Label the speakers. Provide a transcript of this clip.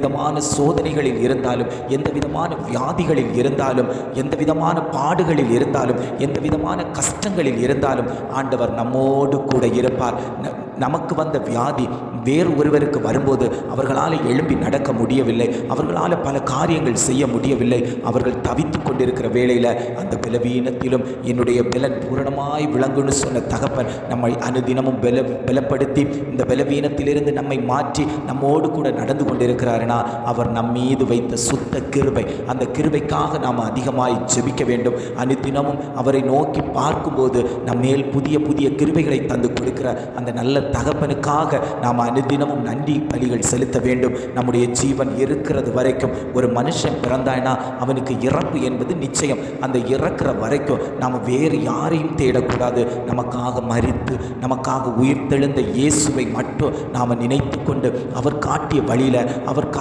Speaker 1: விதமான சோதனைகளில் இருந்தாலும், எந்த விதமான வியாதிகளில் இருந்தாலும், எந்த விதமான பாடுகளில் இருந்தாலும், எந்த விதமான கஷ்டங்களில் இருந்தாலும் ஆண்டவர் நம்மோடு கூட இருப்பார். நமக்கு வந்த வியாதி வேறு ஒருவருக்கு வரும்போது அவர்களால் எழும்பி நடக்க முடியவில்லை, அவர்களால் பல காரியங்கள் செய்ய முடியவில்லை, அவர்கள் தவித்து கொண்டிருக்கிற வேளையில் அந்த பலவீனத்திலும் என்னுடைய பலன் பூரணமாய் விளங்குன்னு சொன்ன தகப்பன் நம்மை அனுதினமும் பலப்படுத்தி இந்த பலவீனத்திலிருந்து நம்மை மாற்றி நம்மோடு கூட நடந்து கொண்டிருக்கிறாருனா அவர் நம்மீது வைத்த சுத்த கிருபை. அந்த கிருபைக்காக நாம் அதிகமாய் ஜெபிக்க வேண்டும். அனுதினமும் அவரை நோக்கி பார்க்கும்போது நம்மேல் புதிய புதிய கிருபைகளை தந்து கொடுக்கிற அந்த நல்ல தகப்பனுக்காக நாம் அனுதினமும் நன்றி பலிகள் செலுத்த வேண்டும். நம்முடைய ஜீவன் இருக்கிறது வரைக்கும் ஒரு மனுஷன் பிறந்தாய்னா அவனுக்கு இறப்பு என்பது நிச்சயம். அந்த இறக்கிற வரைக்கும் நாம் வேறு யாரையும் தேடக்கூடாது. நமக்காக மரித்து நமக்காக உயிர்த்தெழுந்த இயேசுவை மட்டும் நாம் நினைத்து கொண்டு அவர் காட்டிய வழியில் அவர்